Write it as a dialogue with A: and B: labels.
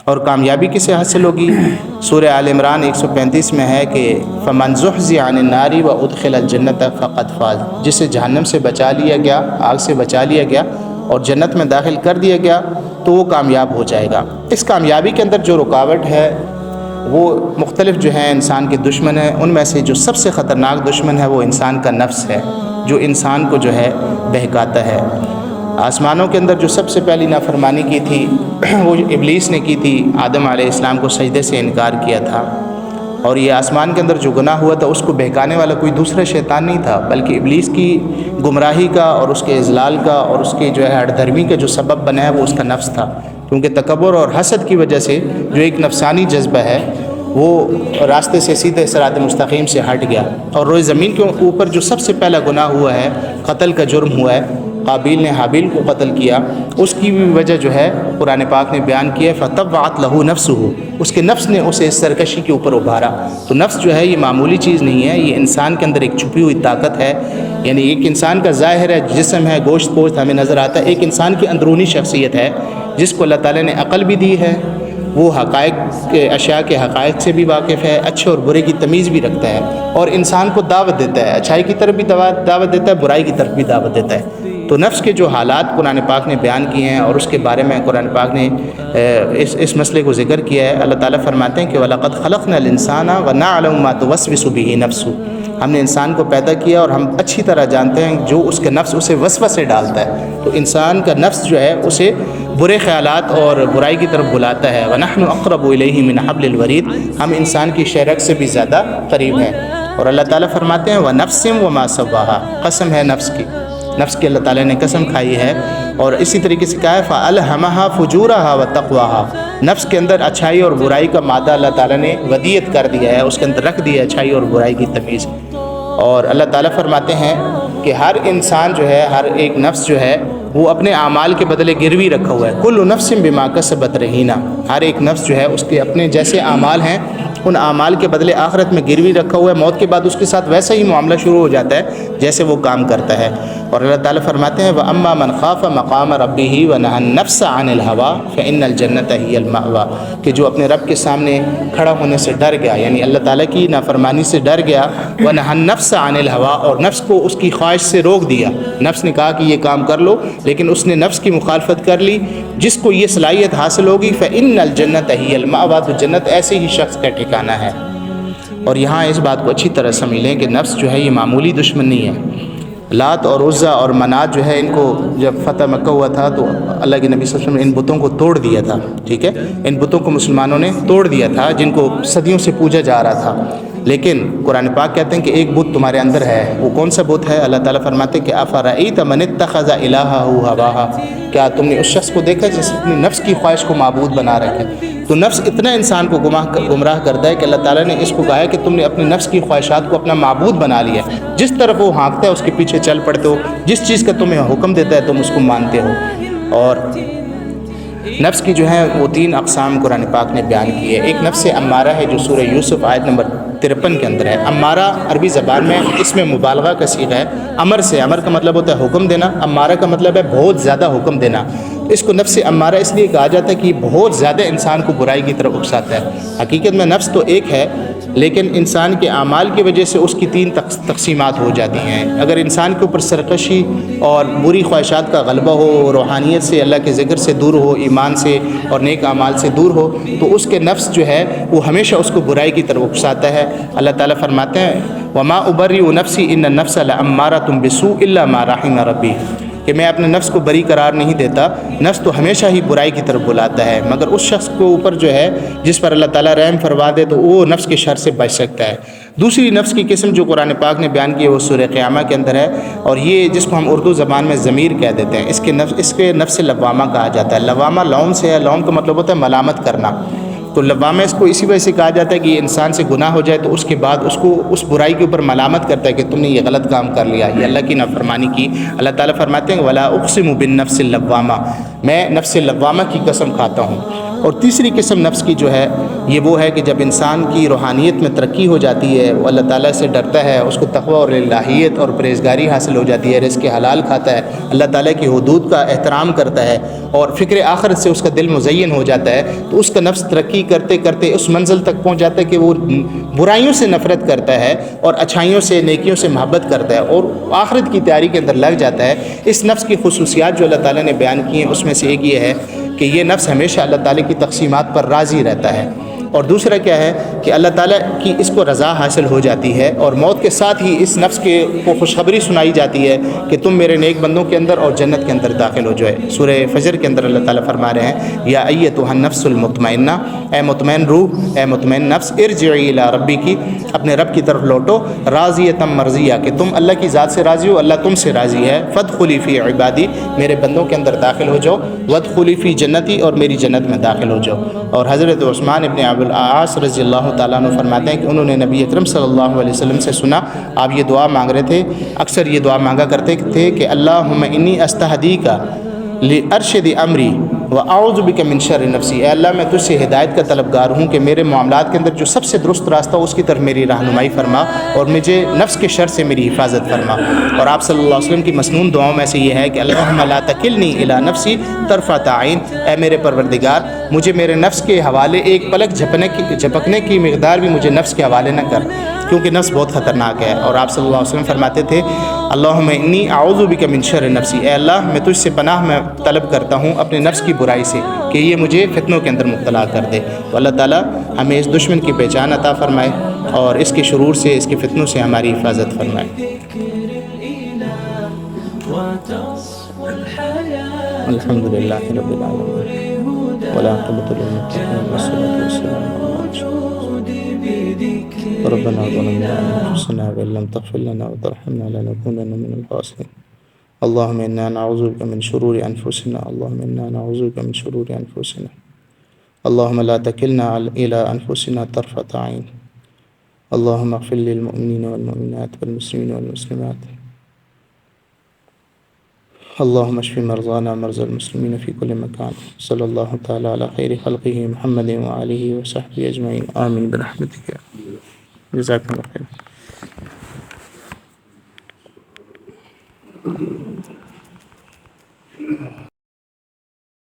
A: اور کامیابی کسے حاصل ہوگی؟ سورہ آل عمران 135 میں ہے کہ فمن زحزح عن النار وادخل الجنۃ فقد فاز، جسے جہنم سے بچا لیا گیا، آگ سے بچا لیا گیا اور جنت میں داخل کر دیا گیا تو وہ کامیاب ہو جائے گا۔ اس کامیابی کے اندر جو رکاوٹ ہے وہ مختلف جو ہیں انسان کے دشمن ہیں، ان میں سے جو سب سے خطرناک دشمن ہے وہ انسان کا نفس ہے، جو انسان کو جو ہے بہکاتا ہے۔ آسمانوں کے اندر جو سب سے پہلی نافرمانی کی تھی وہ ابلیس نے کی تھی، آدم علیہ السلام کو سجدے سے انکار کیا تھا، اور یہ آسمان کے اندر جو گناہ ہوا تھا اس کو بہکانے والا کوئی دوسرا شیطان نہیں تھا، بلکہ ابلیس کی گمراہی کا اور اس کے اضلال کا اور اس کے جو ہے ہٹ دھرمی کا جو سبب بنا ہے وہ اس کا نفس تھا، کیونکہ تکبر اور حسد کی وجہ سے جو ایک نفسانی جذبہ ہے وہ راستے سے سیدھے صراط مستقیم سے ہٹ گیا، اور روئے زمین کے اوپر جو سب سے پہلا گناہ ہوا ہے، قتل کا جرم ہوا ہے، قابیل نے حابیل کو قتل کیا، اس کی بھی وجہ جو ہے قرآن پاک نے بیان کی ہے فطوعت لہ نفسہ، اس کے نفس نے اسے اس سرکشی کے اوپر ابھارا۔ تو نفس جو ہے یہ معمولی چیز نہیں ہے، یہ انسان کے اندر ایک چھپی ہوئی طاقت ہے، یعنی ایک انسان کا ظاہر ہے، جسم ہے، گوشت پوشت ہمیں نظر آتا ہے، ایک انسان کی اندرونی شخصیت ہے جس کو اللہ تعالیٰ نے عقل بھی دی ہے، وہ حقائق کے اشیاء کے حقائق سے بھی واقف ہے، اچھے اور برے کی تمیز بھی رکھتا ہے، اور انسان کو دعوت دیتا ہے، اچھائی کی طرف بھی دعوت دیتا ہے، برائی کی طرف بھی دعوت دیتا ہے۔ تو نفس کے جو حالات قرآن پاک نے بیان کیے ہیں اور اس کے بارے میں قرآن پاک نے اس مسئلے کو ذکر کیا ہے، اللہ تعالیٰ فرماتے ہیں کہ وَلَقَدْ خَلَقْنَا الْإِنسَانَ وَنَعْلَمُ مَا تُوَسْوِسُ بِهِ نَفْسُهُ، ہم نے انسان کو پیدا کیا اور ہم اچھی طرح جانتے ہیں جو اس کے نفس اسے وسوسے ڈالتا ہے، تو انسان کا نفس جو ہے اسے برے خیالات اور برائی کی طرف بلاتا ہے۔ وَنَحْنُ أَقْرَبُ إِلَيْهِ مِنْ حَبْلِ الْوَرِيدِ، ہم انسان کی شہرگ سے بھی زیادہ قریب ہیں۔ اور اللہ تعالیٰ فرماتے ہیں وَنَفْسٍ وَمَا سَوَّاهَا، قسم ہے نفس کی، نفس کی اللہ تعالیٰ نے قسم کھائی ہے، اور اسی طریقے سے کہا ہے فَأَلْهَمَهَا فُجُورَهَا وَتَقْوَاهَا، نفس کے اندر اچھائی اور برائی کا مادہ اللہ تعالیٰ نے ودیت کر دیا ہے، اس کے اندر رکھ دیا ہے اچھائی اور برائی کی تمیز۔ اور اللہ تعالیٰ فرماتے ہیں کہ ہر انسان جو ہے، ہر ایک نفس جو ہے وہ اپنے اعمال کے بدلے گروی رکھا ہوا ہے، کل نفس بما کسبت رہینہ، ہر ایک نفس جو ہے اس کے اپنے جیسے اعمال ہیں ان اعمال کے بدلے آخرت میں گروی رکھا ہوا ہے، موت کے بعد اس کے ساتھ ویسا ہی معاملہ شروع ہو جاتا ہے جیسے وہ کام کرتا ہے۔ اور اللہ تعالیٰ فرماتے ہیں وَأَمَّا مَنْ خَافَ مَقَامَ رَبِّهِ وَنَهَى النَّفْسَ عَنِ الْهَوَىٰ فَإِنَّ الْجَنَّةَ هِيَ الْمَأْوَىٰ، کہ جو اپنے رب کے سامنے کھڑا ہونے سے ڈر گیا، یعنی اللہ تعالیٰ کی نافرمانی سے ڈر گیا، وَنَهَى النَّفْسَ عَنِ الْهَوَىٰ، اور نفس کو اس کی خواہش سے روک دیا، نفس نے کہا کہ یہ کام کر لو لیکن اس نے نفس کی مخالفت کر لی، جس کو یہ صلاحیت حاصل ہوگی فَإِنَّ الْجَنَّةَ هِيَ الْمَأْوَىٰ، تو جنت ایسے ہی شخص کا ٹھکانہ ہے۔ اور یہاں اس بات کو اچھی طرح سمجھ لیں کہ نفس جو ہے یہ معمولی دشمن نہیں ہے۔ لات اور عزا اور منات جو ہے ان کو جب فتح مکہ ہوا تھا تو اللہ کے نبی صلی اللہ علیہ وسلم نے ان بتوں کو توڑ دیا تھا، ٹھیک ہے، ان بتوں کو مسلمانوں نے توڑ دیا تھا جن کو صدیوں سے پوجا جا رہا تھا، لیکن قرآن پاک کہتے ہیں کہ ایک بت تمہارے اندر ہے، وہ کون سا بت ہے؟ اللہ تعالیٰ فرماتے ہیں کہ أَفَرَأَيْتَ مَنِ اتَّخَذَ إِلَٰهَهُ هَوَاهَا، کیا تم نے اس شخص کو دیکھا جس نے اپنی نفس کی خواہش کو معبود بنا رکھا ہے؟ تو نفس اتنا انسان کو گمراہ کرتا ہے کہ اللہ تعالیٰ نے اس کو کہا ہے کہ تم نے اپنی نفس کی خواہشات کو اپنا معبود بنا لیا ہے، جس طرف وہ ہانکتا ہے اس کے پیچھے چل پڑتے ہو، جس چیز کا تمہیں حکم دیتا ہے تم اس کو مانتے ہو۔ اور نفس کی جو ہے وہ 3 اقسام قرآن پاک نے بیان کی ہے۔ ایک نفس امارہ ہے جو سورہ یوسف آیت نمبر 53 کے اندر ہے۔ امارہ عربی زبان میں اس میں مبالغہ کا صیغہ ہے، امر سے، امر کا مطلب ہوتا ہے حکم دینا، امارہ کا مطلب ہے بہت زیادہ حکم دینا۔ اس کو نفس امارہ اس لیے کہا جاتا ہے کہ بہت زیادہ انسان کو برائی کی طرف اکساتا ہے۔ حقیقت میں نفس تو ایک ہے لیکن انسان کے اعمال کی وجہ سے اس کی 3 تقسیمات ہو جاتی ہیں۔ اگر انسان کے اوپر سرکشی اور بری خواہشات کا غلبہ ہو، روحانیت سے، اللہ کے ذکر سے دور ہو، ایمان سے اور نیک اعمال سے دور ہو، تو اس کے نفس جو ہے وہ ہمیشہ اس کو برائی کی طرف اکساتا ہے۔ اللہ تعالیٰ فرماتے ہیں وَمَا أُبَرِّئُ نَفْسِي إِنَّ النَّفْسَ لَأَمَّارَةٌ بِالسُّوءِ إِلَّا مَا رَحِمَ رَبِّي، کہ میں اپنے نفس کو بری قرار نہیں دیتا، نفس تو ہمیشہ ہی برائی کی طرف بلاتا ہے، مگر اس شخص کو اوپر جو ہے جس پر اللہ تعالیٰ رحم فرما دے تو وہ نفس کے شر سے بچ سکتا ہے۔ دوسری نفس کی قسم جو قرآن پاک نے بیان کی ہے وہ سورہ قیامہ کے اندر ہے، اور یہ جس کو ہم اردو زبان میں ضمیر کہہ دیتے ہیں، اس کے نفس لوامہ کہا جاتا ہے۔ لوامہ لوم سے ہے، لوم کا مطلب ہوتا ہے ملامت کرنا، تو لوامہ اس کو اسی وجہ سے کہا جاتا ہے کہ یہ انسان سے گناہ ہو جائے تو اس کے بعد اس کو اس برائی کے اوپر ملامت کرتا ہے کہ تم نے یہ غلط کام کر لیا، یہ اللہ کی نافرمانی کی۔ اللہ تعالیٰ فرماتے ہیں وَلَا أُقْسِمُ بِالنَّفْسِ اللَّوَّامَةِ، میں نفس لوامہ کی قسم کھاتا ہوں۔ اور تیسری قسم نفس کی جو ہے یہ وہ ہے کہ جب انسان کی روحانیت میں ترقی ہو جاتی ہے، وہ اللہ تعالیٰ سے ڈرتا ہے، اس کو تقوی اور الہیت اور پرہیزگاری حاصل ہو جاتی ہے، رزق حلال کھاتا ہے، اللہ تعالیٰ کی حدود کا احترام کرتا ہے اور فکر آخرت سے اس کا دل مزین ہو جاتا ہے، تو اس کا نفس ترقی کرتے کرتے اس منزل تک پہنچ جاتا ہے کہ وہ برائیوں سے نفرت کرتا ہے اور اچھائیوں سے، نیکیوں سے محبت کرتا ہے اور آخرت کی تیاری کے اندر لگ جاتا ہے۔ اس نفس کی خصوصیات جو اللہ تعالیٰ نے بیان کی ہیں اس میں سے ایک یہ ہے کہ یہ نفس ہمیشہ اللہ تعالیٰ کی تقسیمات پر راضی رہتا ہے، اور دوسرا کیا ہے کہ اللہ تعالیٰ کی اس کو رضا حاصل ہو جاتی ہے، اور موت کے ساتھ ہی اس نفس کو خوشخبری سنائی جاتی ہے کہ تم میرے نیک بندوں کے اندر اور جنت کے اندر داخل ہو جائے۔ سورہ فجر کے اندر اللہ تعالیٰ فرما رہے ہیں یا ایتھا النفس المطمئنہ، اے مطمئن روح، اے مطمئن نفس، ارجعی الی ربکی، اپنے رب کی طرف لوٹو، راضیۃ مرضیہ، کہ تم اللہ کی ذات سے راضی ہو، اللہ تم سے راضی ہے، فادخلی فی عبادی، میرے بندوں کے اندر داخل ہو جاؤ، وادخلی فی جنتی، اور میری جنت میں داخل ہو جاؤ۔ اور حضرت عثمان ابن ابی العاص رضی اللہ تعالیٰ عنہ فرماتے ہیں کہ انہوں نے نبی اکرم صلی اللہ علیہ وسلم سے سنا، آپ یہ دعا مانگ رہے تھے، اکثر یہ دعا مانگا کرتے تھے کہ اللہم انی استہدیک لارشد امری واعوذ بک من شر نفسی، اے اللہ میں تجھ سے ہدایت کا طلبگار ہوں کہ میرے معاملات کے اندر جو سب سے درست راستہ ہو اس کی طرف میری رہنمائی فرما، اور مجھے نفس کے شر سے میری حفاظت فرما۔ اور آپ صلی اللہ علیہ وسلم کی مسنون دعاؤں میں سے یہ ہے کہ اللہم لا تکلنی الی نفسی طرفۃ عین، اے میرے پروردگار مجھے میرے نفس کے حوالے ایک پلک جھپکنے کی مقدار بھی مجھے نفس کے حوالے نہ کر، کیونکہ نفس بہت خطرناک ہے۔ اور آپ صلی اللہ علیہ وسلم فرماتے تھے اللہم انی اعوذ بک من شر نفسی، اے اللہ میں تجھ سے پناہ میں طلب کرتا ہوں اپنے نفس کی برائی سے کہ یہ مجھے فتنوں کے اندر مبتلا کر دے۔ تو اللہ تعالیٰ ہمیں اس دشمن کی پہچان عطا فرمائے اور اس کے شرور سے، اس کے فتنوں سے ہماری حفاظت فرمائے۔ الحمدللہ رب العالمین والعاقبۃ للمتقین والصلاة والسلام علی رسول اللہ۔ ربنا ظلمنا انفسنا وان لم تغفر لنا وترحمنا لنكونن من الخاسرین۔ اللهم انا نعوذ بك من شرور انفسنا، اللهم انا نعوذ بك من شرور انفسنا، اللهم لا تكلنا الى انفسنا طرفة عين، اللهم اغفر للمؤمنين والمؤمنات والمسلمين والمسلمات، اللهم اشف مرضانا مرضى المسلمين في كل مكان، صلى الله تعالى على خير خلقه محمد وآله وصحبه أجمعين، آمين برحمتك، جزاكم الله خير۔